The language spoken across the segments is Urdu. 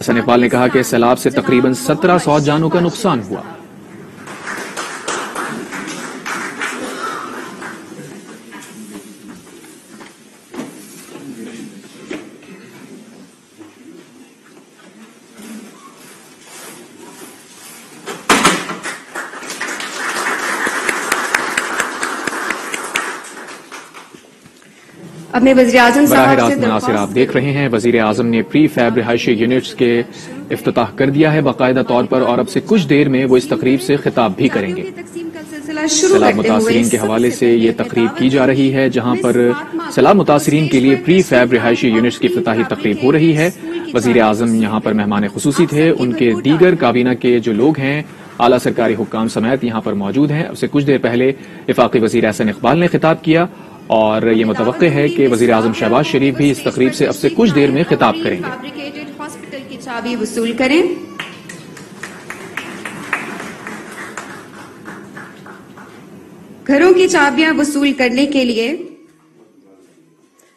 احسن اقبال نے کہا کہ سیلاب سے تقریباً 1700 جانوں کا نقصان ہوا۔ براہ راست مناظر آپ دیکھ رہے ہیں۔ وزیر اعظم نے پری فیب رہائشی یونٹس کے افتتاح کر دیا ہے باقاعدہ طور پر، اور اب سے کچھ دیر میں وہ اس تقریب سے خطاب بھی کریں گے۔ سیلاب متاثرین کے حوالے سے یہ تقریب کی جا رہی ہے، جہاں پر سیلاب متاثرین کے لیے پری فیب رہائشی یونٹس کی افتتاحی تقریب ہو رہی ہے۔ وزیر اعظم یہاں پر مہمان خصوصی تھے، ان کے دیگر کابینہ کے جو لوگ ہیں، اعلیٰ سرکاری حکام سمیت یہاں پر موجود ہیں۔ اب سے کچھ دیر پہلے وفاقی وزیر احسن اقبال نے خطاب کیا، اور یہ متوقع ہے کہ وزیر اعظم شہباز شریف بھی اس تقریب سے اب سے کچھ دیر میں خطاب کریں گے۔ ہاسپٹل کی چابی وصول کریں۔ گھروں کی چابیاں وصول کرنے کے لیے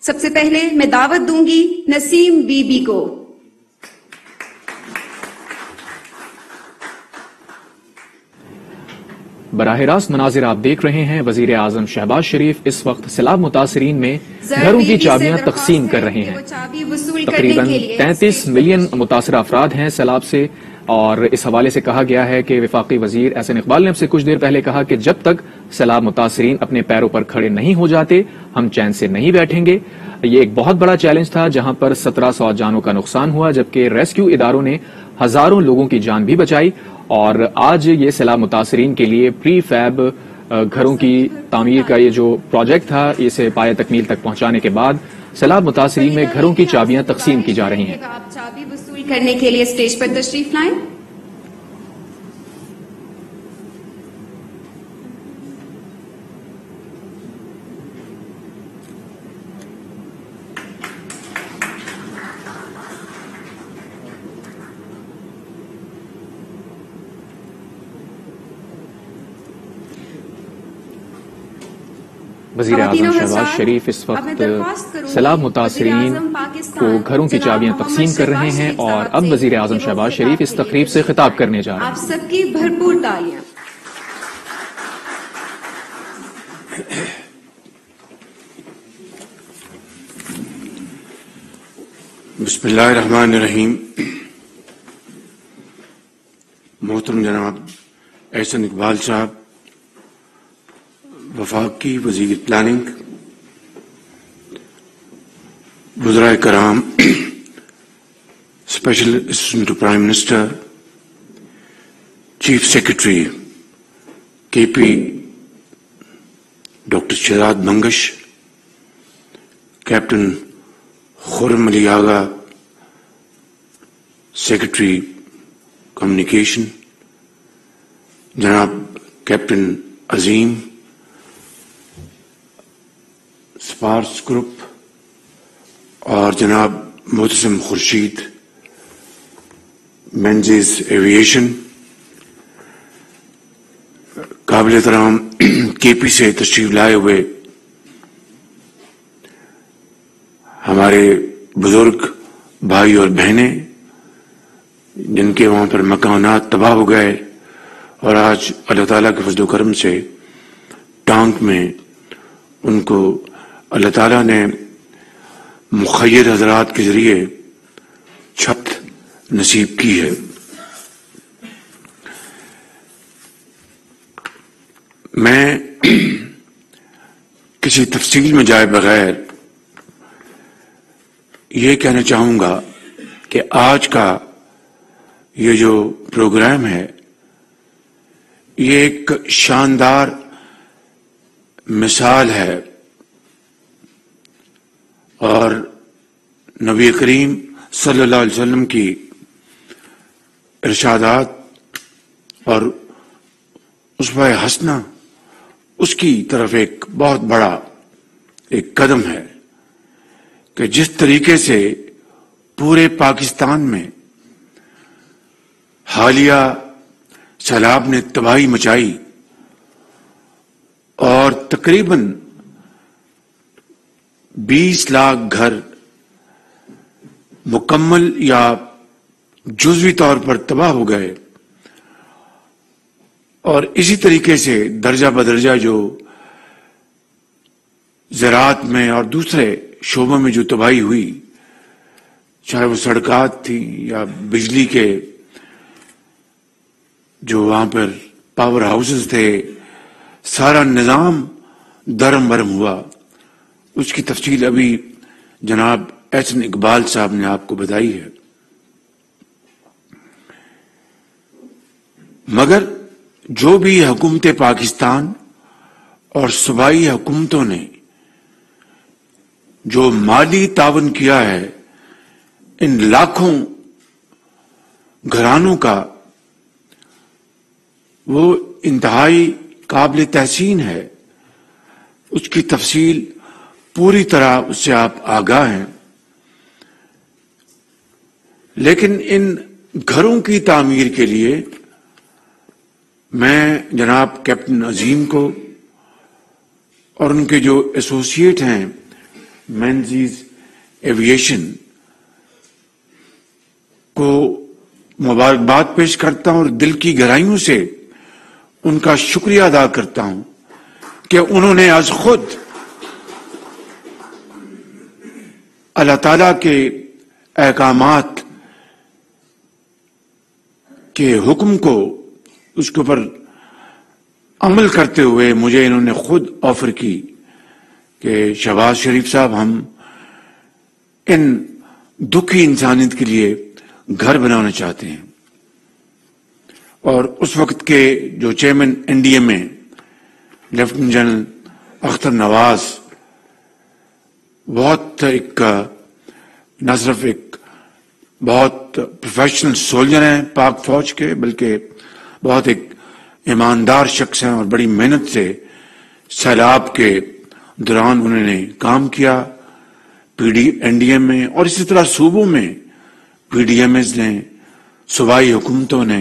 سب سے پہلے میں دعوت دوں گی نسیم بی بی کو۔ براہ راست مناظر آپ دیکھ رہے ہیں۔ وزیر اعظم شہباز شریف اس وقت سیلاب متاثرین میں گھروں کی چابیاں تقسیم کر رہے ہیں۔ تقریباً 33 ملین متاثرہ افراد ہیں سیلاب سے، اور اس حوالے سے کہا گیا ہے کہ وفاقی وزیر احسن اقبال نے اب سے کچھ دیر پہلے کہا کہ جب تک سیلاب متاثرین اپنے پیروں پر کھڑے نہیں ہو جاتے ہم چین سے نہیں بیٹھیں گے۔ یہ ایک بہت بڑا چیلنج تھا، جہاں پر 1700 جانوں کا نقصان ہوا، جبکہ ریسکیو اداروں نے ہزاروں لوگوں کی جان بھی بچائی، اور آج یہ سیلاب متاثرین کے لیے پری فیب گھروں کی تعمیر کا یہ جو پروجیکٹ تھا، اسے پایہ تکمیل تک پہنچانے کے بعد سیلاب متاثرین میں گھروں کی چابیاں تقسیم کی جا رہی ہیں۔ آپ چابی وصول کرنے کے لیے اسٹیج پر تشریف لائیں۔ وزیر اعظم شہباز شریف اس وقت سیلاب متاثرین کو گھروں کی چابیاں تقسیم کر رہے ہیں، اور اب وزیر اعظم شہباز شریف اس تقریب سے خطاب کرنے جا رہے ہیں۔ آپ سب کی بھرپور تالیاں۔ بسم اللہ الرحمن الرحیم۔ محترم جناب احسن اقبال صاحب، وفاقی وزیر پلاننگ، وزراء کرام، special assistant to prime minister, chief secretary K P doctor Shahzad Mangash, captain Khurram Ali Agha, secretary communication, جناب کیپٹن عظیم، سپارس گروپ، اور جناب معتصم خورشید، مینزز ایویشن، قابل احترام کے پی سے تشریف لائے ہوئے ہمارے بزرگ بھائی اور بہنیں، جن کے وہاں پر مکانات تباہ ہو گئے، اور آج اللہ تعالیٰ کے فضل و کرم سے ٹانک میں ان کو اللہ تعالیٰ نے مخیر حضرات کے ذریعے چھت نصیب کی ہے۔ میں کسی تفصیل میں جائے بغیر یہ کہنا چاہوں گا کہ آج کا یہ جو پروگرام ہے، یہ ایک شاندار مثال ہے، اور نبی کریم صلی اللہ علیہ وسلم کی ارشادات اور اسوہ حسنہ، اس کی طرف ایک بہت بڑا ایک قدم ہے کہ جس طریقے سے پورے پاکستان میں حالیہ سیلاب نے تباہی مچائی، اور تقریباً 20 لاکھ گھر مکمل یا جزوی طور پر تباہ ہو گئے، اور اسی طریقے سے درجہ بدرجہ جو زراعت میں اور دوسرے شعبوں میں جو تباہی ہوئی، چاہے وہ سڑکات تھی یا بجلی کے جو وہاں پر پاور ہاؤسز تھے، سارا نظام درم برم ہوا. اس کی تفصیل ابھی جناب احسن اقبال صاحب نے آپ کو بتائی ہے. مگر جو بھی حکومت پاکستان اور صوبائی حکومتوں نے جو مالی تعاون کیا ہے ان لاکھوں گھرانوں کا، وہ انتہائی قابل تحسین ہے. اس کی تفصیل پوری طرح اس سے آپ آگاہ ہیں. لیکن ان گھروں کی تعمیر کے لیے میں جناب کیپٹن عظیم کو اور ان کے جو ایسوسیٹ ہیں مینزیز ایویشن کو مبارکباد پیش کرتا ہوں، اور دل کی گہرائیوں سے ان کا شکریہ ادا کرتا ہوں کہ انہوں نے آج خود اللہ تعالیٰ کے احکامات کے حکم کو اس کے اوپر عمل کرتے ہوئے مجھے انہوں نے خود آفر کی کہ شہباز شریف صاحب، ہم ان دکھی انسانیت کے لیے گھر بنانا چاہتے ہیں. اور اس وقت کے جو چیئرمین این ڈی اے میں لیفٹیننٹ جنرل اختر نواز بہت نہ صرف ایک بہت پروفیشنل سولجر ہیں پاک فوج کے، بلکہ بہت ایک ایماندار شخص ہیں، اور بڑی محنت سے سیلاب کے دوران انہوں نے کام کیا این ڈی ایم میں، اور اسی طرح صوبوں میں پی ڈی ایم ایز نے، صوبائی حکومتوں نے،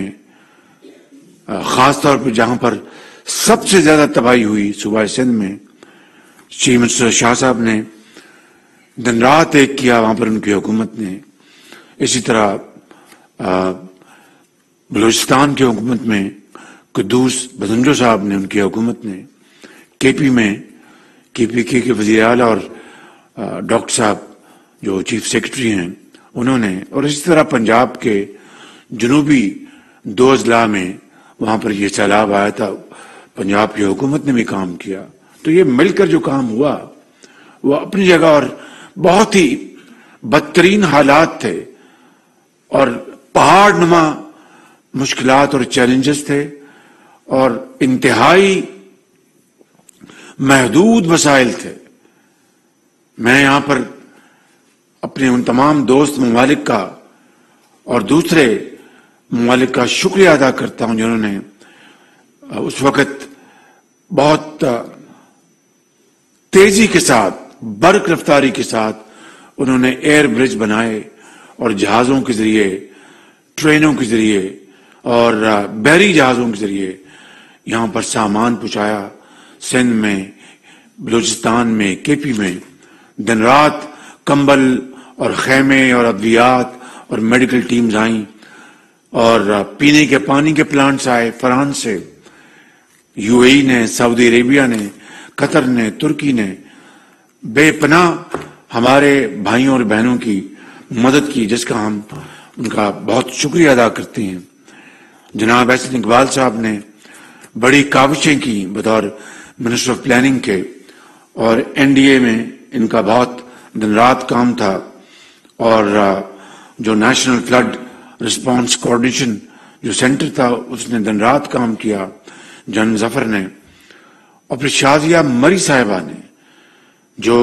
خاص طور پر جہاں پر سب سے زیادہ تباہی ہوئی صوبہ سندھ میں، چیف منسٹر شاہ صاحب نے دن رات ایک کیا وہاں پر ان کی حکومت نے. اسی طرح بلوچستان کی حکومت میں قدوس بدنجو صاحب نے، ان کی حکومت نے، کے پی میں کے پی کے وزیر اعلیٰ اور ڈاکٹر صاحب جو چیف سیکرٹری ہیں انہوں نے، اور اسی طرح پنجاب کے جنوبی 2 اضلاع میں وہاں پر یہ سیلاب آیا تھا، پنجاب کی حکومت نے بھی کام کیا. تو یہ مل کر جو کام ہوا وہ اپنی جگہ اور بہت ہی بدترین حالات تھے، اور پہاڑ نما مشکلات اور چیلنجز تھے، اور انتہائی محدود وسائل تھے. میں یہاں پر اپنے ان تمام دوست ممالک کا اور دوسرے ممالک کا شکریہ ادا کرتا ہوں جنہوں نے اس وقت بہت تیزی کے ساتھ، برق رفتاری کے ساتھ انہوں نے ایئر برج بنائے، اور جہازوں کے ذریعے، ٹرینوں کے ذریعے اور بحری جہازوں کے ذریعے یہاں پر سامان پہنچایا. سندھ میں، بلوچستان میں، کے پی میں دن رات کمبل اور خیمے اور ادویات اور میڈیکل ٹیمز آئیں، اور پینے کے پانی کے پلانٹس آئے فرانس سے، یو اے ای نے، سعودی عربیہ نے، قطر نے، ترکی نے بے پناہ ہمارے بھائیوں اور بہنوں کی مدد کی، جس کا ہم ان کا بہت شکریہ ادا کرتے ہیں. جناب احسن اقبال صاحب نے بڑی کاوشیں کی بطور منسٹر آف پلاننگ کے، اور این ڈی اے میں ان کا بہت دن رات کام تھا، اور جو نیشنل فلڈ رسپانس کوآرڈینیشن جو سینٹر تھا اس نے دن رات کام کیا، جنرل ظفر نے، اور پھر شازیہ مری صاحبہ نے جو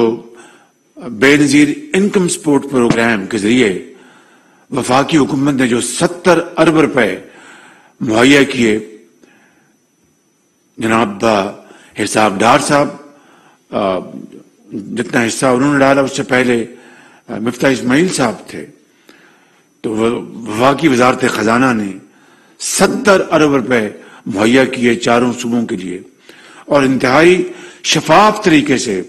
بے نظیر انکم سپورٹ پروگرام کے ذریعے وفاقی حکومت نے جو 70 ارب روپے مہیا کیے. جناب حساب ڈار صاحب جتنا حصہ انہوں نے ڈالا اس سے پہلے مفتاح اسماعیل صاحب تھے، تو وفاقی وزارت خزانہ نے 70 ارب روپے مہیا کیے چاروں صوبوں کے لیے، اور انتہائی شفاف طریقے سے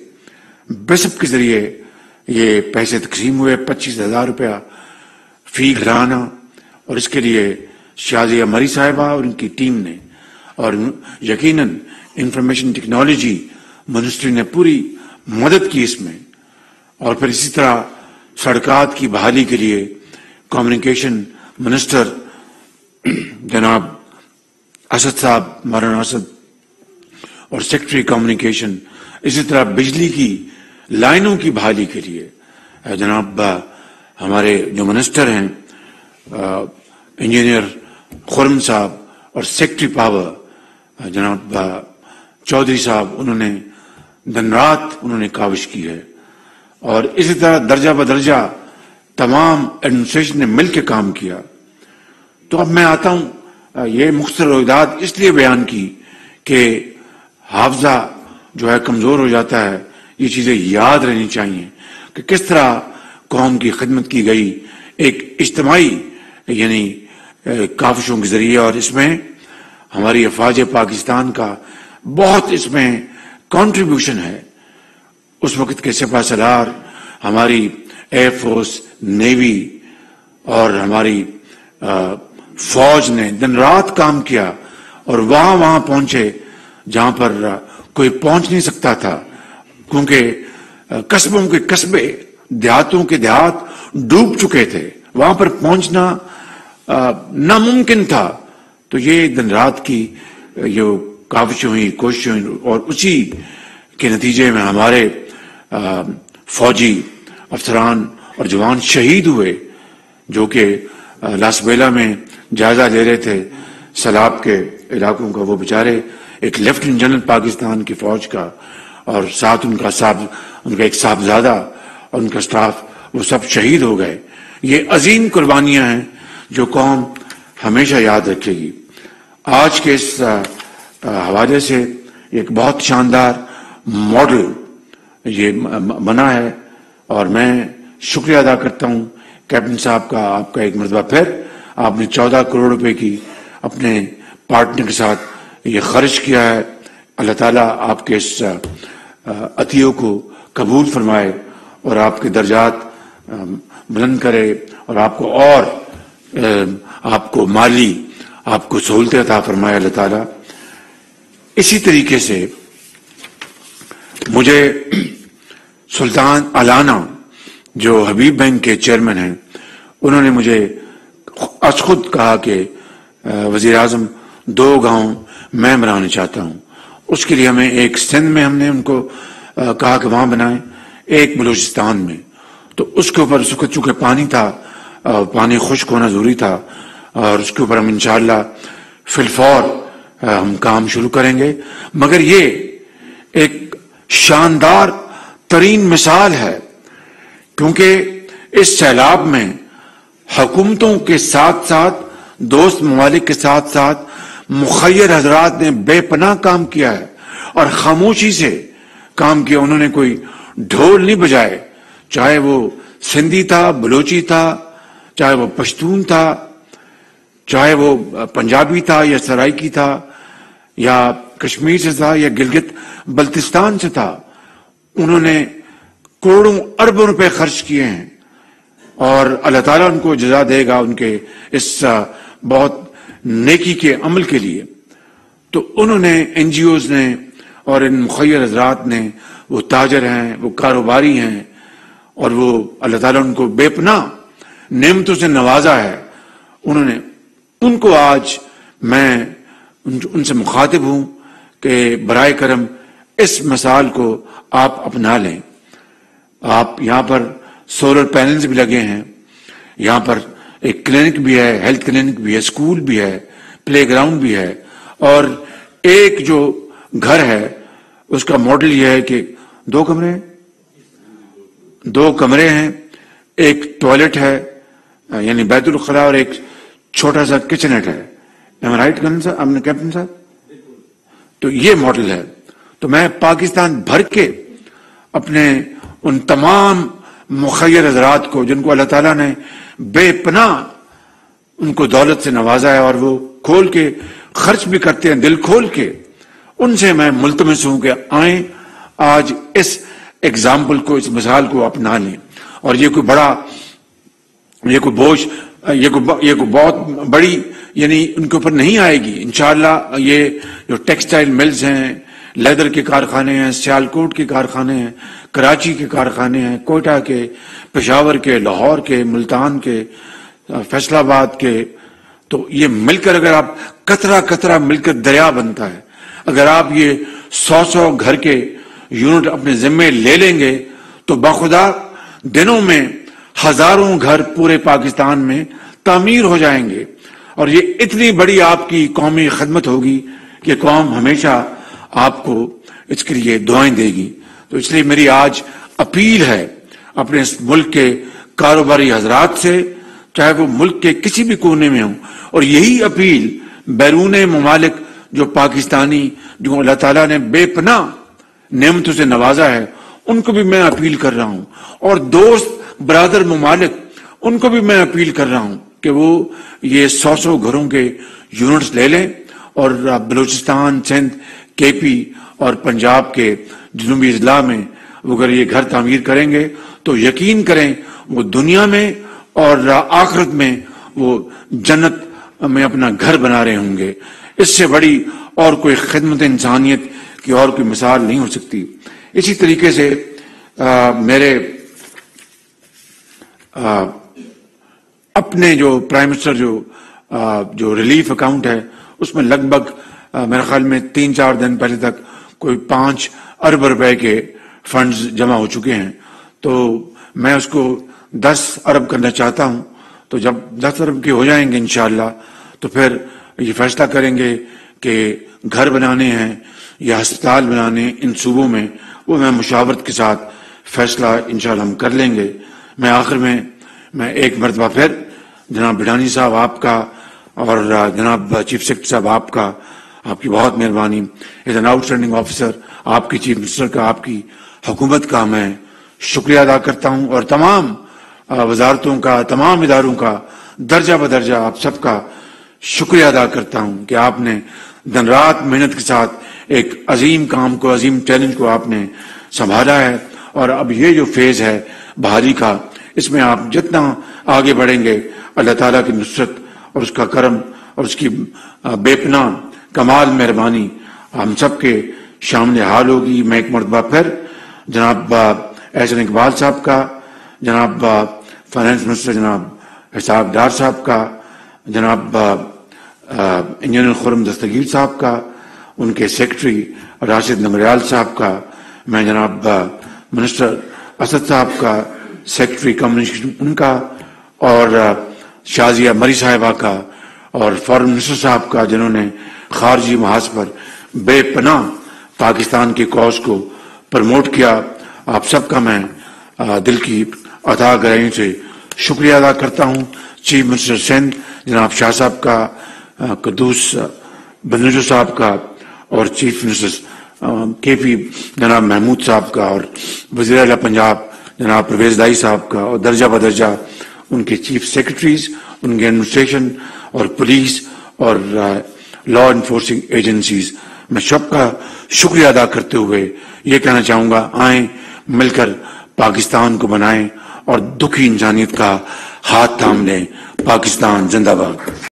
بسپ کے ذریعے یہ پیسے تقسیم ہوئے. 25,000 روپیہ فی گھرانہ، اور اس کے لیے شازیہ مری صاحبہ اور ان کی ٹیم نے، اور یقیناً انفارمیشن ٹیکنالوجی منسٹری نے پوری مدد کی اس میں، اور پھر اسی طرح سڑکات کی بحالی کے لیے کمیونیکیشن منسٹر جناب اسد صاحب، مولانا اسد، اور سیکرٹری کمیونیکیشن، اسی طرح بجلی کی لائنوں کی بحالی کے لیے جناب ہمارے جو منسٹر ہیں انجینئر خرم صاحب، اور سیکرٹری پاور جناب چودھری صاحب، انہوں نے دن رات انہوں نے کاوش کی ہے، اور اسی طرح درجہ بدرجہ تمام ایڈمنسٹریشن نے مل کے کام کیا۔ تو اب میں آتا ہوں، یہ مختصر روایات اس لیے بیان کی کہ حافظہ جو ہے کمزور ہو جاتا ہے، یہ چیزیں یاد رہنی چاہیے کہ کس طرح قوم کی خدمت کی گئی ایک اجتماعی یعنی کاوشوں کے ذریعے، اور اس میں ہماری افواج پاکستان کا بہت اس میں کنٹریبیوشن ہے۔ اس وقت کے سپاہ سالار، ہماری ایئر فورس، نیوی اور ہماری فوج نے دن رات کام کیا، اور وہاں پہنچے جہاں پر کوئی پہنچ نہیں سکتا تھا، کیونکہ قصبوں کے قصبے، دیہاتوں کے دیہات ڈوب چکے تھے، وہاں پر پہنچنا ناممکن تھا۔ تو یہ دن رات کی جو کاوشیں ہوئی، کوششیں ہوئی، اور اسی کے نتیجے میں ہمارے فوجی افسران اور جوان شہید ہوئے، جو کہ لاس ویلا میں جائزہ لے رہے تھے سیلاب کے علاقوں کا۔ وہ بیچارے ایک لیفٹیننٹ جنرل پاکستان کی فوج کا، اور ساتھ ان کا ایک صاحبزادہ اور ان کا سٹاف، وہ سب شہید ہو گئے۔ یہ عظیم قربانیاں ہیں جو قوم ہمیشہ یاد رکھے گی۔ آج کے اس حوالے سے ایک بہت شاندار ماڈل یہ بنا ہے، اور میں شکریہ ادا کرتا ہوں کیپٹن صاحب کا، آپ کا ایک مرتبہ پھر آپ نے 14 کروڑ روپے کی اپنے پارٹنر کے ساتھ یہ خرچ کیا ہے۔ اللہ تعالیٰ آپ کے اس عطیوں کو قبول فرمائے، اور آپ کے درجات بلند کرے، اور آپ کو مالی آپ کو سہولتیں عطا فرمائے اللہ تعالیٰ۔ اسی طریقے سے مجھے سلطان علانہ جو حبیب بینک کے چیئرمین ہیں، انہوں نے مجھے از خود کہا کہ وزیر اعظم 2 گاؤں میں بنانا چاہتا ہوں، اس کے لیے ہمیں ایک سندھ میں ہم نے ان کو کہا کہ وہاں بنائیں، ایک بلوچستان میں۔ تو اس کے اوپر چونکہ پانی تھا، پانی خشک ہونا ضروری تھا، اور اس کے اوپر ہم انشاءاللہ فی الفور ہم کام شروع کریں گے۔ مگر یہ ایک شاندار ترین مثال ہے، کیونکہ اس سیلاب میں حکومتوں کے ساتھ ساتھ، دوست ممالک کے ساتھ ساتھ مخیر حضرات نے بے پناہ کام کیا ہے، اور خاموشی سے کام کیا۔ انہوں نے کوئی ڈھول نہیں بجائے، چاہے وہ سندھی تھا، بلوچی تھا، چاہے وہ پشتون تھا، چاہے وہ پنجابی تھا یا سرائکی تھا، یا کشمیر سے تھا یا گلگت بلتستان سے تھا۔ انہوں نے کروڑوں اربوں روپے خرچ کیے ہیں، اور اللہ تعالیٰ ان کو جزا دے گا ان کے اس بہت نیکی کے عمل کے لیے۔ تو انہوں نے این جی اوز نے اور ان مخیر حضرات نے، وہ تاجر ہیں، وہ کاروباری ہیں، اور وہ اللہ تعالیٰ ان کو بے پناہ نعمتوں سے نوازا ہے۔ انہوں نے ان کو آج میں ان سے مخاطب ہوں کہ برائے کرم اس مثال کو آپ اپنا لیں۔ آپ یہاں پر سولر پینلز بھی لگے ہیں، یہاں پر ایک کلینک بھی ہے، ہیلتھ کلینک بھی ہے، اسکول بھی ہے، پلے گراؤنڈ بھی ہے، اور ایک جو گھر ہے اس کا ماڈل یہ ہے کہ 2 کمرے ہیں، ایک ٹوائلٹ ہے یعنی بیت الخلاء، اور ایک چھوٹا سا کچنٹ ہے۔ رائٹ کیپٹن صاحب؟ تو یہ ماڈل ہے۔ تو میں پاکستان بھر کے اپنے ان تمام مخیر حضرات کو، جن کو اللہ تعالیٰ نے بے پناہ ان کو دولت سے نوازا ہے، اور وہ کھول کے خرچ بھی کرتے ہیں، دل کھول کے، ان سے میں ملتمس ہوں کہ آئیں آج اس ایگزامپل کو، اس مثال کو اپنا لیں۔ اور یہ کوئی بوجھ یہ کوئی بہت بڑی یعنی ان کے اوپر نہیں آئے گی انشاءاللہ. یہ جو ٹیکسٹائل ملز ہیں، لیدر کے کارخانے ہیں، سیالکوٹ کے کارخانے ہیں، کراچی کے کارخانے ہیں، کوئٹہ کے، پشاور کے، لاہور کے، ملتان کے، فیصل آباد کے، تو یہ مل کر اگر آپ قطرہ قطرہ مل کر دریا بنتا ہے. اگر آپ یہ 100 گھر کے یونٹ اپنے ذمے لے لیں گے تو باخدا دنوں میں ہزاروں گھر پورے پاکستان میں تعمیر ہو جائیں گے. اور یہ اتنی بڑی آپ کی قومی خدمت ہوگی کہ قوم ہمیشہ آپ کو اس کے لیے دعائیں دے گی. تو اس لیے میری آج اپیل ہے اپنے اس ملک کے کاروباری حضرات سے، چاہے وہ ملک کے کسی بھی کونے میں ہوں، اور یہی اپیل بیرون ممالک جو پاکستانی جو اللہ تعالیٰ نے بے پناہ نعمتوں سے نوازا ہے ان کو بھی میں اپیل کر رہا ہوں، اور دوست برادر ممالک ان کو بھی میں اپیل کر رہا ہوں کہ وہ یہ 100 گھروں کے یونٹس لے لیں، اور بلوچستان، سندھ، کے پی اور پنجاب کے جنوبی اضلاع میں وہ اگر یہ گھر تعمیر کریں گے تو یقین کریں وہ دنیا میں اور آخرت میں وہ جنت میں اپنا گھر بنا رہے ہوں گے. اس سے بڑی اور کوئی خدمت انسانیت کی اور کوئی مثال نہیں ہو سکتی. اسی طریقے سے میرے اپنے جو پرائم منسٹر جو ریلیف اکاؤنٹ ہے اس میں لگ بھگ میرے خیال میں 3-4 دن پہلے تک کوئی 5 ارب روپے کے فنڈز جمع ہو چکے ہیں. تو میں اس کو 10 ارب کرنا چاہتا ہوں. تو جب 10 ارب کے ہو جائیں گے انشاءاللہ تو پھر یہ فیصلہ کریں گے کہ گھر بنانے ہیں یا ہسپتال بنانے ان صوبوں میں، وہ میں مشاورت کے ساتھ فیصلہ انشاءاللہ ہم کر لیں گے. میں آخر میں ایک مرتبہ پھر جناب بڈھانی صاحب آپ کا اور جناب چیف سیکرٹری صاحب آپ کی بہت مہربانی، as an out standing officer آپ کی چیف منسٹر کا، آپ کی حکومت کا میں شکریہ ادا کرتا ہوں، اور تمام وزارتوں کا، تمام اداروں کا درجہ بدرجہ آپ سب کا شکریہ ادا کرتا ہوں کہ آپ نے دن رات محنت کے ساتھ ایک عظیم کام کو، عظیم چیلنج کو آپ نے سنبھالا ہے. اور اب یہ جو فیز ہے بحالی کا، اس میں آپ جتنا آگے بڑھیں گے اللہ تعالیٰ کی نصرت اور اس کا کرم اور اس کی بے پناہ کمال مہربانی ہم سب کے شامل حال ہوگی. میں ایک مرتبہ پھر جناب احسن اقبال صاحب کا، جناب فائنانس منسٹر جناب حساب ڈار صاحب کا، جناب انجینئر خرم دستگیر صاحب کا، ان کے سیکرٹری راشد نگریال صاحب کا، میں جناب منسٹر اسد صاحب کا، سیکرٹری کمیونیکیشن ان کا، اور شازیہ مری صاحبہ کا، اور فارن منسٹر صاحب کا جنہوں نے خارجی محاذ پر بے پناہ پاکستان کی کاز کو پروموٹ کیا. آپ سب کا میں دل کی عطا گرہی سے شکریہ ادا کرتا ہوں. چیف منسٹر سندھ جناب شاہ صاحب کا، قدوس بنجو صاحب کا، اور چیف منسٹر کے پی جناب محمود صاحب کا، اور وزیر اعلیٰ پنجاب جناب پرویز دائی صاحب کا، اور درجہ بدرجہ ان کے چیف سیکرٹریز، ان کے ایڈمنسٹریشن اور پولیس اور لا انفورسنگ ایجنسیز، میں سب کا شکریہ ادا کرتے ہوئے یہ کہنا چاہوں گا، آئیں مل کر پاکستان کو بنائیں اور دکھی انسانیت کا ہاتھ تھام لیں. پاکستان زندہ باد.